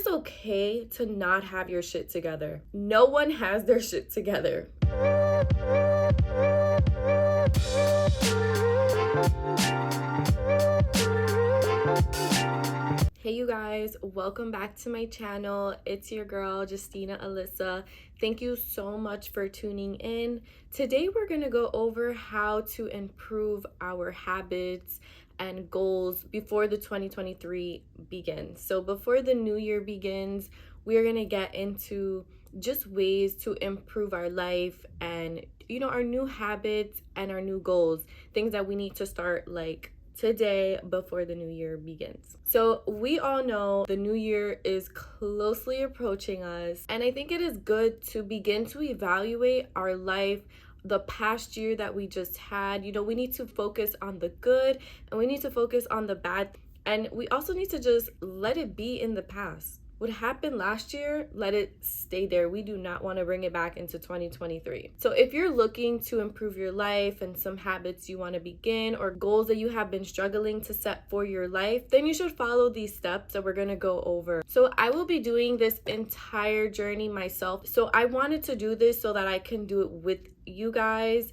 is okay to not have your shit together. No one has their shit together. Hey you guys, welcome back to my channel. It's your girl Justina Alyssa. Thank you so much for tuning in. Today we're gonna go over how to improve our habits and goals before the 2023 begins. So before the new year begins, we are gonna get into just ways to improve our life and our new habits and our new goals, things that we need to start like today before the new year begins. So we all know the new year is closely approaching us, and I think it is good to begin to evaluate our life, the past year that we just had. We need to focus on the good and we need to focus on the bad, and we also need to just let it be in the past. What happened last year, let it stay there. We do not want to bring it back into 2023. So if you're looking to improve your life and some habits you want to begin or goals that you have been struggling to set for your life, then you should follow these steps that we're going to go over. So I will be doing this entire journey myself. So I wanted to do this so that I can do it with you guys,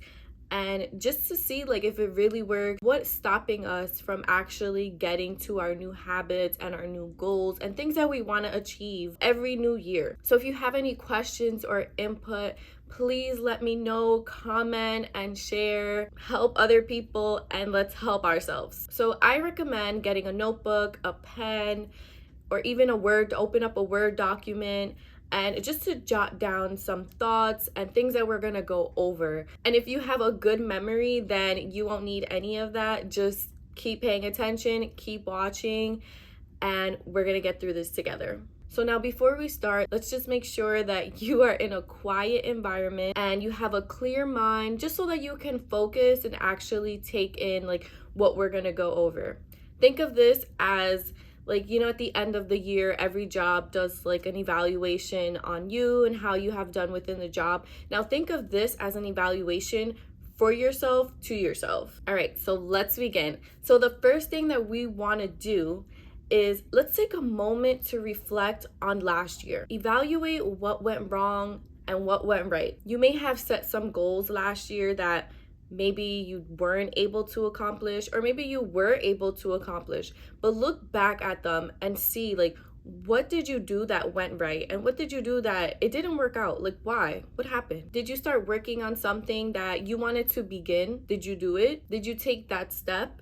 and just to see if it really works, what's stopping us from actually getting to our new habits and our new goals and things that we want to achieve every new year. So if you have any questions or input, please let me know, comment and share, help other people, and let's help ourselves. So I recommend getting a notebook, a pen, or even open up a Word document, and just to jot down some thoughts and things that we're gonna go over. And if you have a good memory, then you won't need any of that. Just keep paying attention, keep watching, and we're gonna get through this together. So now before we start, let's just make sure that you are in a quiet environment and you have a clear mind, just so that you can focus and actually take in what we're gonna go over. Think of this as at the end of the year, every job does an evaluation on you and how you have done within the job. Now think of this as an evaluation for yourself to yourself. All right, so let's begin. So the first thing that we want to do is let's take a moment to reflect on last year. Evaluate what went wrong and what went right. You may have set some goals last year that maybe you weren't able to accomplish, or maybe you were able to accomplish, but look back at them and see what did you do that went right and what did you do that it didn't work out? Why? What happened? Did you start working on something that you wanted to begin? Did you do it? Did you take that step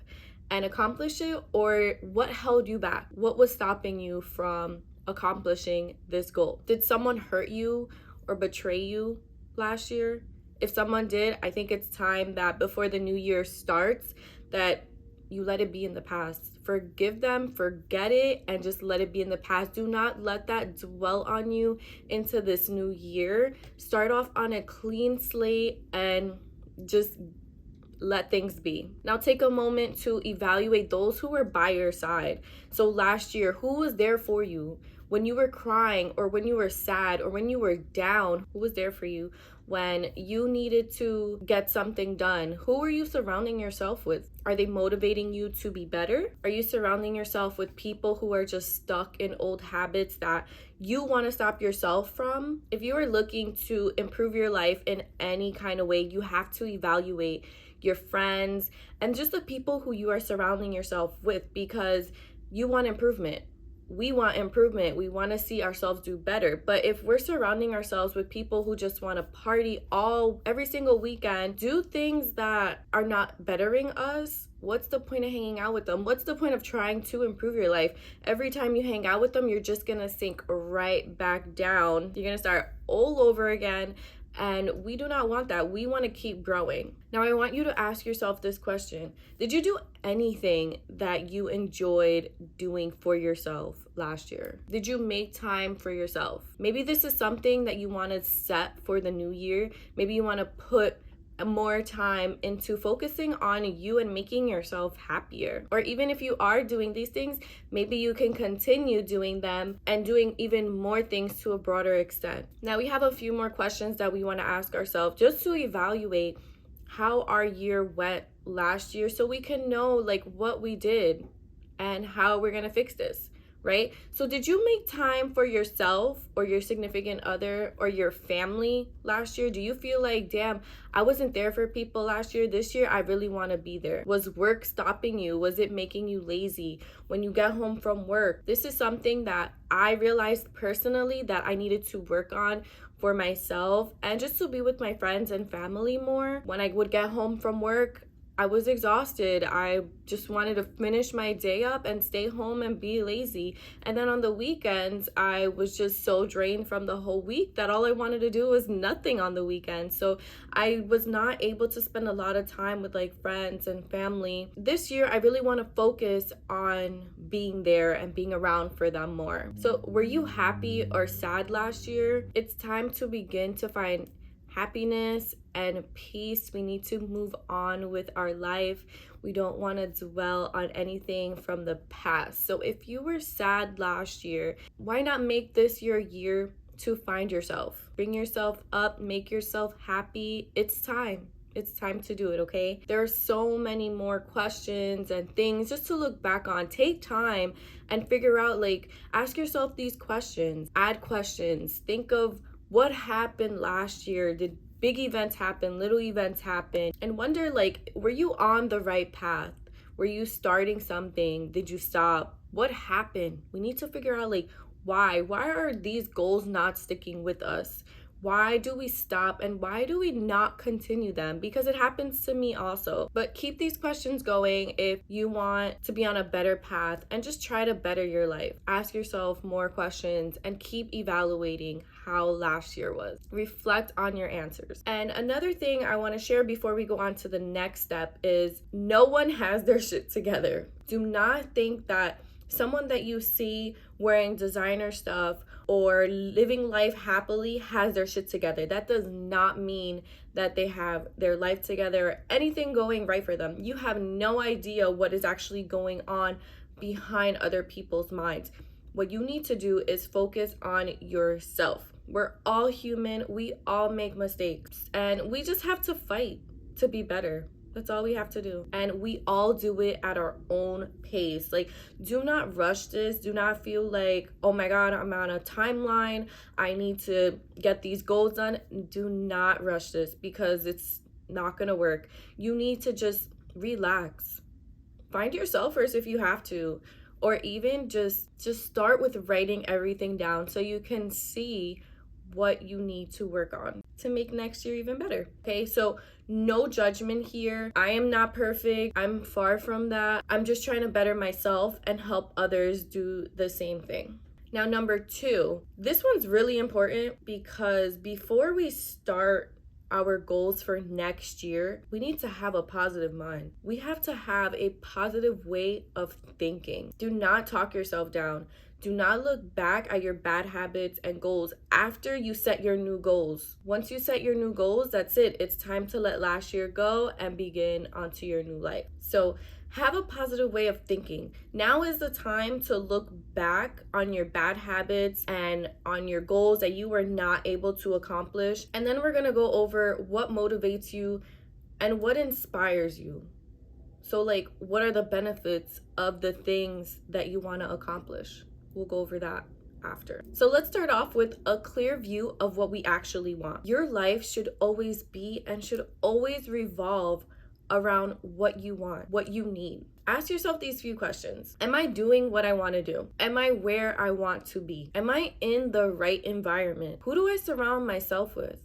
and accomplish it? Or what held you back? What was stopping you from accomplishing this goal? Did someone hurt you or betray you last year? If someone did, I think it's time that before the new year starts, that you let it be in the past. Forgive them, forget it, and just let it be in the past. Do not let that dwell on you into this new year. Start off on a clean slate and just let things be. Now take a moment to evaluate those who were by your side. So last year, who was there for you? When you were crying, or when you were sad, or when you were down, who was there for you? When you needed to get something done, who are you surrounding yourself with? Are they motivating you to be better? Are you surrounding yourself with people who are just stuck in old habits that you want to stop yourself from? If you are looking to improve your life in any kind of way, you have to evaluate your friends and just the people who you are surrounding yourself with, because you want improvement. We want improvement. We want to see ourselves do better. But if we're surrounding ourselves with people who just want to party every single weekend, do things that are not bettering us, what's the point of hanging out with them? What's the point of trying to improve your life? Every time you hang out with them, you're just going to sink right back down. You're going to start all over again. And we do not want that. We want to keep growing. Now, I want you to ask yourself this question. Did you do anything that you enjoyed doing for yourself last year? Did you make time for yourself? Maybe this is something that you want to set for the new year. Maybe you want to put more time into focusing on you and making yourself happier. Or even if you are doing these things, maybe you can continue doing them and doing even more things to a broader extent. Now we have a few more questions that we want to ask ourselves just to evaluate how our year went last year, so we can know what we did and how we're going to fix this. right? So did you make time for yourself or your significant other or your family last year? Do you feel like, damn, I wasn't there for people last year? This year, I really want to be there. Was work stopping you? Was it making you lazy when you get home from work? This is something that I realized personally that I needed to work on for myself and just to be with my friends and family more. When I would get home from work, I was exhausted. I just wanted to finish my day up and stay home and be lazy. And then on the weekends, I was just so drained from the whole week that all I wanted to do was nothing on the weekend. So I was not able to spend a lot of time with like friends and family. This year, I really want to focus on being there and being around for them more. So were you happy or sad last year? It's time to begin to find happiness and peace. We need to move on with our life. We don't want to dwell on anything from the past. So if you were sad last year, why not make this your year to find yourself? Bring yourself up, make yourself happy. It's time. It's time to do it, okay? There are so many more questions and things just to look back on. Take time and figure out, like, ask yourself these questions. Add questions. Think of what happened last year. Did big events happen, little events happen? And wonder, like, were you on the right path? Were you starting something? Did you stop? What happened? We need to figure out, like, why are these goals not sticking with us? Why do we stop and why do we not continue them? Because it happens to me also. But keep these questions going if you want to be on a better path and just try to better your life. Ask yourself more questions and keep evaluating how last year was. Reflect on your answers. And another thing I want to share before we go on to the next step is no one has their shit together. Do not think that someone that you see wearing designer stuff or living life happily has their shit together. That does not mean that they have their life together or anything going right for them. You have no idea what is actually going on behind other people's minds. What you need to do is focus on yourself. We're all human. We all make mistakes. And we just have to fight to be better. That's all we have to do. And we all do it at our own pace. Like, do not rush this. Do not feel like, oh my God, I'm on a timeline. I need to get these goals done. Do not rush this because it's not going to work. You need to just relax. Find yourself first if you have to. Or even just start with writing everything down so you can see what you need to work on to make next year even better. Okay, so no judgment here. I am not perfect. I'm far from that. I'm just trying to better myself and help others do the same thing. Now, number 2, this one's really important because before we start our goals for next year, we need to have a positive mind. We have to have a positive way of thinking. Do not talk yourself down. Do not look back at your bad habits and goals after you set your new goals. Once you set your new goals, that's it. It's time to let last year go and begin onto your new life. So have a positive way of thinking. Now is the time to look back on your bad habits and on your goals that you were not able to accomplish. And then we're gonna go over what motivates you and what inspires you. So, like, what are the benefits of the things that you wanna accomplish? We'll go over that after. So let's start off with a clear view of what we actually want. Your life should always be and should always revolve around what you want, what you need. Ask yourself these few questions. Am I doing what I want to do? Am I where I want to be? Am I in the right environment? Who do I surround myself with?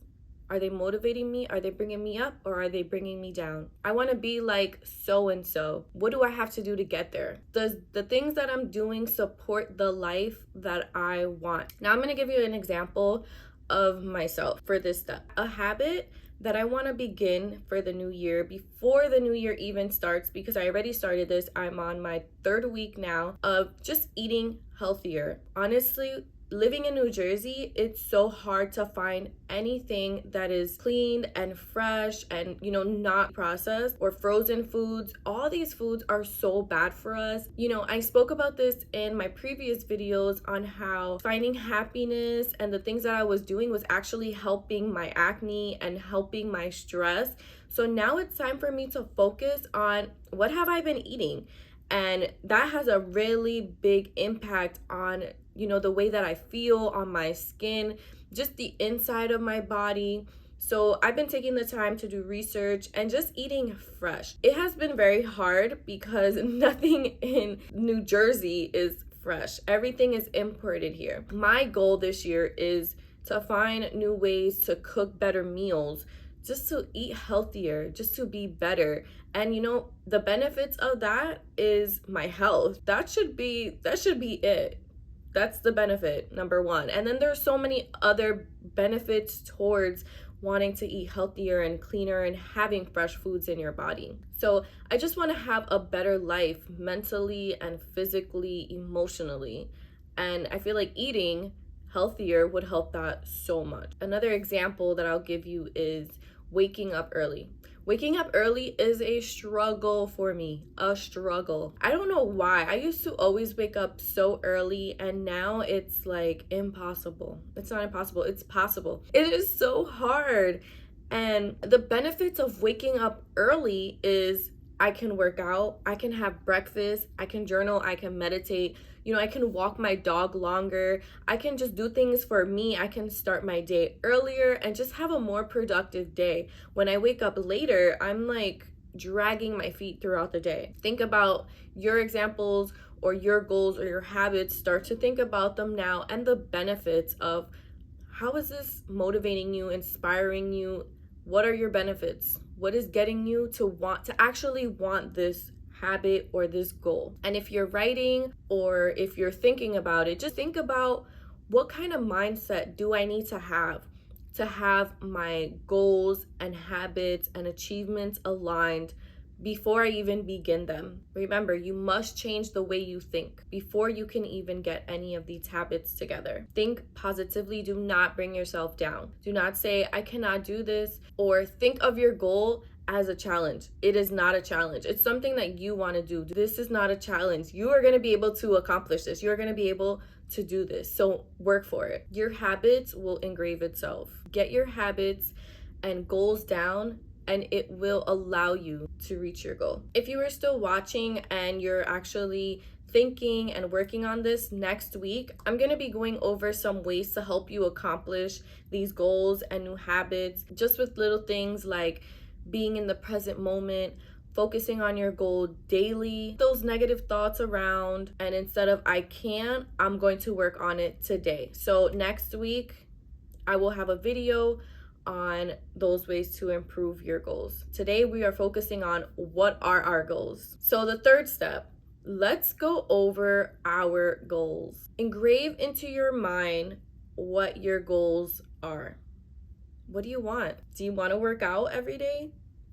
Are they motivating me? Are they bringing me up or are they bringing me down? I want to be like so-and-so. What do I have to do to get there? Does the things that I'm doing support the life that I want? Now I'm going to give you an example of myself for this step. A habit that I want to begin for the new year before the new year even starts, because I already started this. I'm on my 3rd week now of just eating healthier. Honestly, living in New Jersey, it's so hard to find anything that is clean and fresh and, not processed or frozen foods. All these foods are so bad for us. I spoke about this in my previous videos on how finding happiness and the things that I was doing was actually helping my acne and helping my stress. So now it's time for me to focus on what have I been eating. And that has a really big impact on, the way that I feel, on my skin, just the inside of my body. So I've been taking the time to do research and just eating fresh. It has been very hard because nothing in New Jersey is fresh. Everything is imported here. My goal this year is to find new ways to cook better meals, just to eat healthier, just to be better. And the benefits of that is my health. That should be it. That's the benefit number one. And then there's so many other benefits towards wanting to eat healthier and cleaner and having fresh foods in your body. So I just want to have a better life mentally and physically, emotionally. And I feel like eating healthier would help that so much. Another example that I'll give you is waking up early. Waking up early is a struggle for me, a struggle. I don't know why. I used to always wake up so early, and now it's like impossible. It's not impossible, it's possible. It is so hard. And the benefits of waking up early is I can work out, I can have breakfast, I can journal, I can meditate. I can walk my dog longer. I can just do things for me. I can start my day earlier and just have a more productive day. When I wake up later, I'm like dragging my feet throughout the day. Think about your examples or your goals or your habits. Start to think about them now and the benefits of how is this motivating you, inspiring you? What are your benefits? What is getting you to actually want this habit or this goal? And if you're writing or if you're thinking about it, just think about what kind of mindset do I need to have my goals and habits and achievements aligned before I even begin them. Remember, you must change the way you think before you can even get any of these habits together. Think positively. Do not bring yourself down. Do not say, I cannot do this, or think of your goal as a challenge. It is not a challenge. It's something that you want to do. This is not a challenge. You are going to be able to accomplish this. You are going to be able to do this. So work for it. Your habits will engrave itself. Get your habits and goals down, and it will allow you to reach your goal. If you are still watching and you're actually thinking and working on this, next week, I'm going to be going over some ways to help you accomplish these goals and new habits, just with little things like being in the present moment, focusing on your goal daily, those negative thoughts around, and instead of I can't, I'm going to work on it today. So next week, I will have a video on those ways to improve your goals. Today, we are focusing on what are our goals. So the third step, let's go over our goals. Engrave into your mind what your goals are. What do you want? Do you want to work out every day?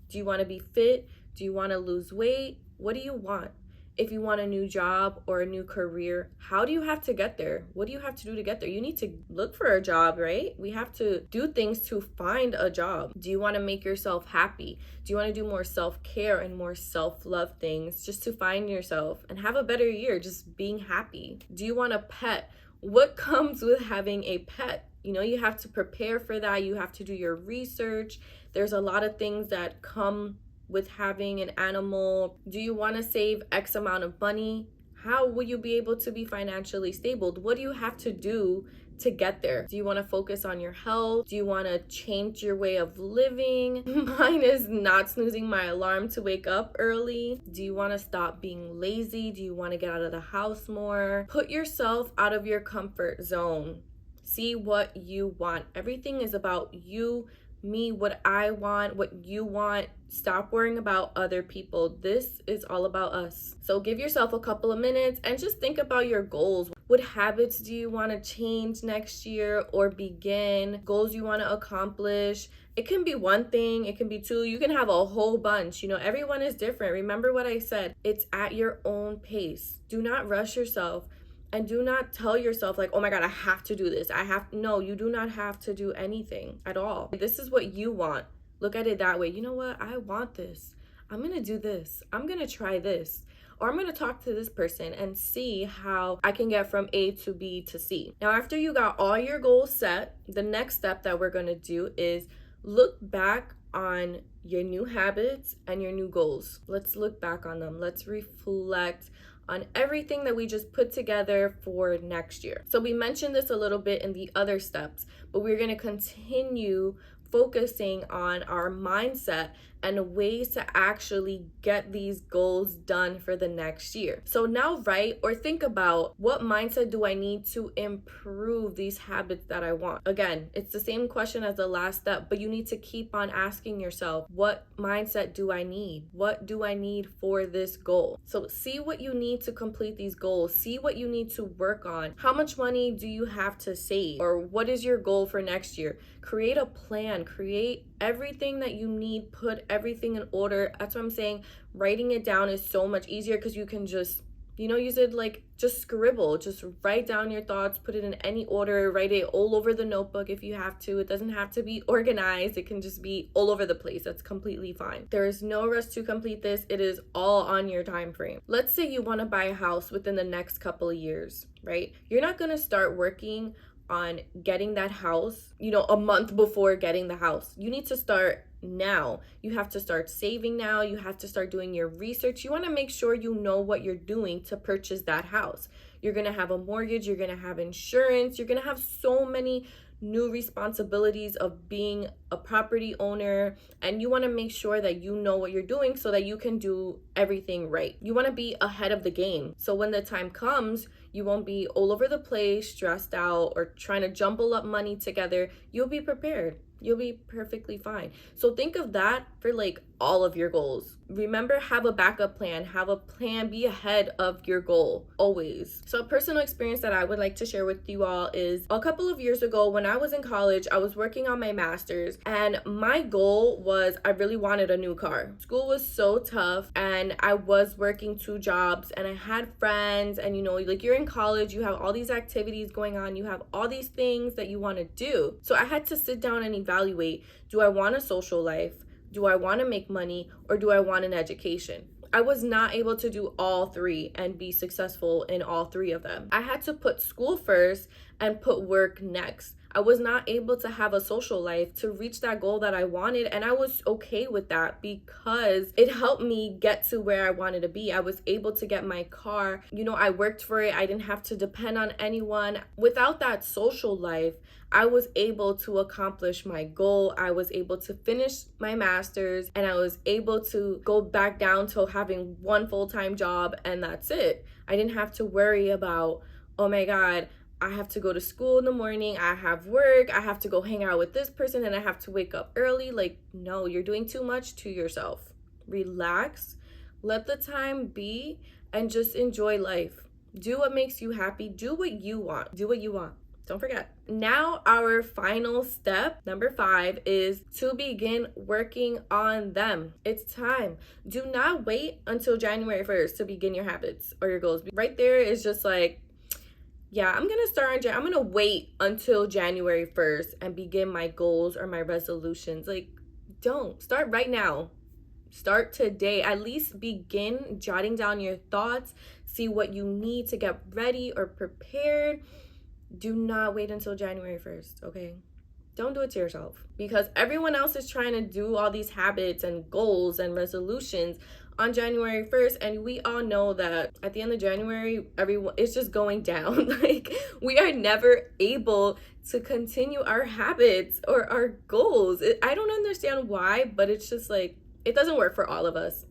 Do you want to be fit? Do you want to lose weight? What do you want? If you want a new job or a new career, how do you have to get there? What do you have to do to get there? You need to look for a job, right? We have to do things to find a job. Do you want to make yourself happy? Do you want to do more self-care and more self-love things just to find yourself and have a better year, just being happy? Do you want a pet? What comes with having a pet? You have to prepare for that. You have to do your research. There's a lot of things that come with having an animal. Do you want to save X amount of money? How will you be able to be financially stable? What do you have to do to get there? Do you want to focus on your health? Do you want to change your way of living? Mine is not snoozing my alarm to wake up early. Do you want to stop being lazy? Do you want to get out of the house more? Put yourself out of your comfort zone. See what you want. Everything is about you, me, what I want, what you want. Stop worrying about other people. This is all about us. So give yourself a couple of minutes and just think about your goals. What habits do you want to change next year or begin? Goals you want to accomplish. It can be one thing, it can be two, you can have a whole bunch. Everyone is different. Remember what I said, it's at your own pace. Do not rush yourself. And do not tell yourself like, oh my God, I have to do this. No, you do not have to do anything at all. This is what you want. Look at it that way. You know what? I want this. I'm going to do this. I'm going to try this. Or I'm going to talk to this person and see how I can get from A to B to C. Now, after you got all your goals set, the next step that we're going to do is look back on your new habits and your new goals. Let's look back on them. Let's reflect on everything that we just put together for next year. So we mentioned this a little bit in the other steps, but we're going to continue focusing on our mindset and ways to actually get these goals done for the next year. So now write or think about, what mindset do I need to improve these habits that I want? Again, it's the same question as the last step, but you need to keep on asking yourself, what mindset do I need? What do I need for this goal? So see what you need to complete these goals. See what you need to work on. How much money do you have to save? Or what is your goal for next year? Create a plan. Create everything that you need. Put everything in order. That's what I'm saying. Writing it down is so much easier because you can just, use it like just scribble. Just write down your thoughts, put it in any order, write it all over the notebook if you have to. It doesn't have to be organized. It can just be all over the place. That's completely fine. There is no rush to complete this. It is all on your time frame. Let's say you want to buy a house within the next couple of years, right? You're not going to start working on getting that house, a month before getting the house. You need to start now. You have to start saving now. You have to start doing your research. You want to make sure you know what you're doing to purchase that house. You're going to have a mortgage. You're going to have insurance. You're going to have so many new responsibilities of being a property owner, and you want to make sure that you know what you're doing so that you can do everything right. You want to be ahead of the game, so when the time comes, you won't be all over the place, stressed out, or trying to jumble up money together. You'll be prepared. You'll be perfectly fine. So think of that for like all of your goals. Remember, have a backup plan, have a plan, be ahead of your goal always. So a personal experience that I would like to share with you all is a couple of years ago when I was in college, I was working on my master's, and my goal was I really wanted a new car. School was so tough, and I was working 2 jobs, and I had friends, and like you're in college, you have all these activities going on, you have all these things that you want to do. So I had to sit down and evaluate, do I want a social life? Do I want to make money, or do I want an education? I was not able to do all 3 and be successful in all 3 of them. I had to put school first and put work next. I was not able to have a social life to reach that goal that I wanted, and I was okay with that because it helped me get to where I wanted to be. I was able to get my car. I worked for it. I didn't have to depend on anyone. Without that social life, I was able to accomplish my goal. I was able to finish my master's, and I was able to go back down to having 1 full-time job, and that's it. I didn't have to worry about, oh my God, I have to go to school in the morning, I have work, I have to go hang out with this person, and I have to wake up early. Like, no, you're doing too much to yourself. Relax, let the time be, and just enjoy life. Do what makes you happy. Do what you want. Do what you want. Don't forget. Now, our final step, number 5, is to begin working on them. It's time. Do not wait until January 1st to begin your habits or your goals. Right there is just like, yeah, I'm going to wait until January 1st and begin my goals or my resolutions. Like, don't. Start right now. Start today. At least begin jotting down your thoughts. See what you need to get ready or prepared. Do not wait until January 1st, okay? Don't do it to yourself, because everyone else is trying to do all these habits and goals and resolutions on January 1st, and we all know that at the end of January, everyone it's just going down. Like, we are never able to continue our habits or our goals. I don't understand why, but it's just like, it doesn't work for all of us.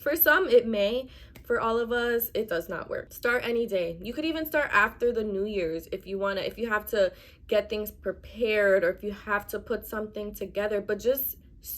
For some, it may. For all of us, it does not work. Start any day. You could even start after the New Year's if you have to get things prepared, or if you have to put something together. But just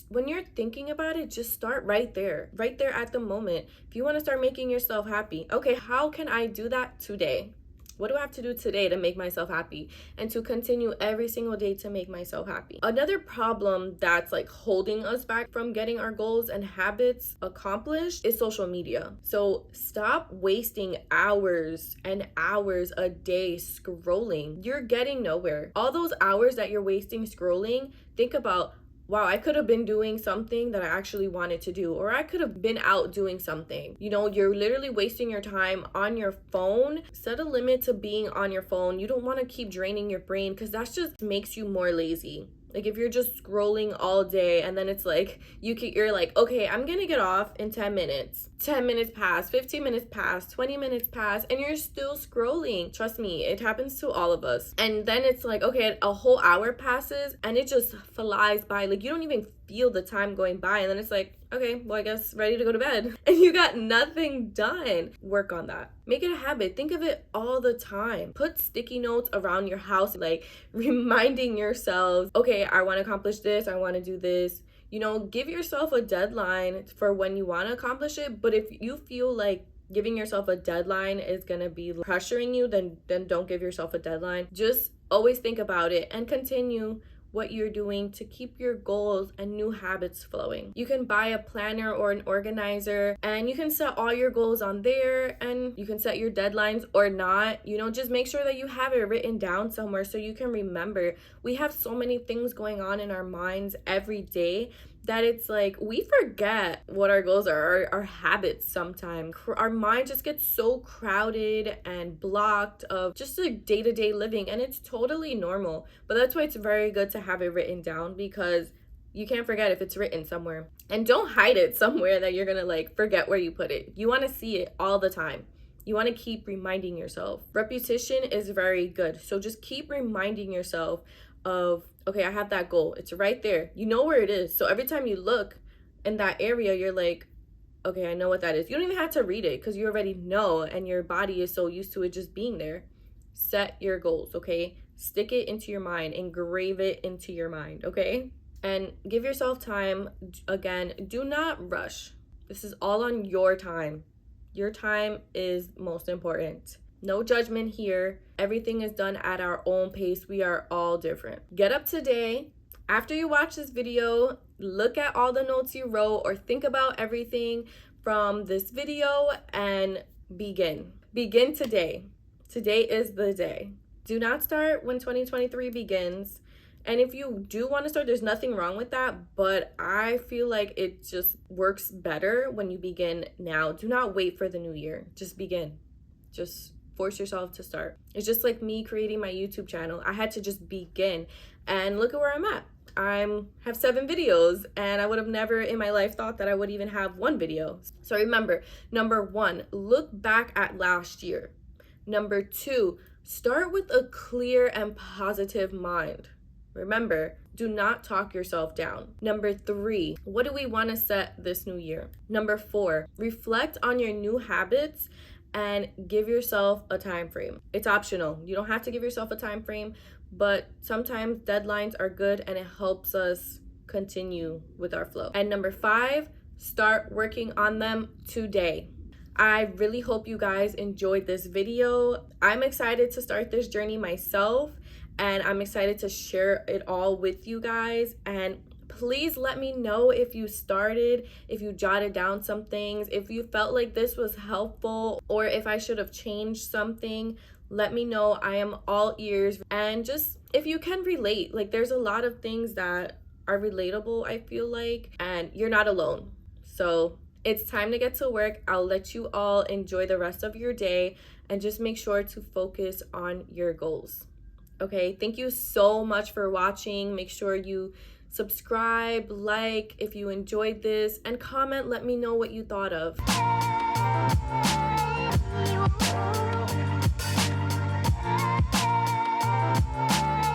when you're thinking about it, just start right there at the moment. If you want to start making yourself happy, okay, how can I do that today? What do I have to do today to make myself happy, and to continue every single day to make myself happy? Another problem that's like holding us back from getting our goals and habits accomplished is social media. So stop wasting hours and hours a day scrolling. You're getting nowhere. All those hours that you're wasting scrolling, think about, wow, I could have been doing something that I actually wanted to do, or I could have been out doing something. You're literally wasting your time on your phone. Set a limit to being on your phone. You don't want to keep draining your brain, because that just makes you more lazy. Like if you're just scrolling all day and then it's like you're like, okay, I'm gonna get off in 10 minutes. 10 minutes pass, 15 minutes pass, 20 minutes pass, and you're still scrolling. Trust me, it happens to all of us. And then it's like, okay, a whole hour passes and it just flies by. Like you don't even feel the time going by, and then it's like, okay, well, I guess ready to go to bed. And you got nothing done. Work on that. Make it a habit. Think of it all the time. Put sticky notes around your house, like reminding yourselves, okay, I want to accomplish this. I want to do this. You know, give yourself a deadline for when you want to accomplish it. But if you feel like giving yourself a deadline is going to be pressuring you, then don't give yourself a deadline. Just always think about it and continue what you're doing to keep your goals and new habits flowing. You can buy a planner or an organizer and you can set all your goals on there, and you can set your deadlines or not. You know, just make sure that you have it written down somewhere so you can remember. We have so many things going on in our minds every day that it's like we forget what our goals are, our habits sometimes. Our mind just gets so crowded and blocked of just like day-to-day living, and it's totally normal. But that's why it's very good to have it written down, because you can't forget if it's written somewhere. And don't hide it somewhere that you're gonna like forget where you put it. You want to see it all the time. You want to keep reminding yourself. Repetition is very good. So just keep reminding yourself of, okay, I have that goal. It's right there. You know where it is. So every time you look in that area, you're like, okay, I know what that is. You don't even have to read it because you already know, and your body is so used to it just being there. Set your goals, okay? Stick it into your mind. Engrave it into your mind, okay? And give yourself time. Again, do not rush. This is all on your time. Your time is most important. No judgment here. Everything is done at our own pace. We are all different. Get up today. After you watch this video, look at all the notes you wrote or think about everything from this video and begin. Begin today. Today is the day. Do not start when 2023 begins. And if you do want to start, there's nothing wrong with that, but I feel like it just works better when you begin now. Do not wait for the new year. Just begin. Just force yourself to start. It's just like me creating my YouTube channel. I had to just begin, and look at where I'm at. I have 7 videos, and I would have never in my life thought that I would even have 1 video. So remember, number 1, look back at last year. Number 2, start with a clear and positive mind. Remember, do not talk yourself down. Number 3, what do we want to set this new year? Number 4, reflect on your new habits and give yourself a time frame. It's optional. You don't have to give yourself a time frame, but sometimes deadlines are good and it helps us continue with our flow. And number 5, start working on them today. I really hope you guys enjoyed this video. I'm excited to start this journey myself, and I'm excited to share it all with you guys. And please let me know if you started, if you jotted down some things, if you felt like this was helpful, or if I should have changed something. Let me know. I am all ears. And just if you can relate, like there's a lot of things that are relatable, I feel like, and you're not alone. So it's time to get to work. I'll let you all enjoy the rest of your day, and just make sure to focus on your goals. Okay, thank you so much for watching. Make sure you subscribe, like if you enjoyed this, and comment. Let me know what you thought of.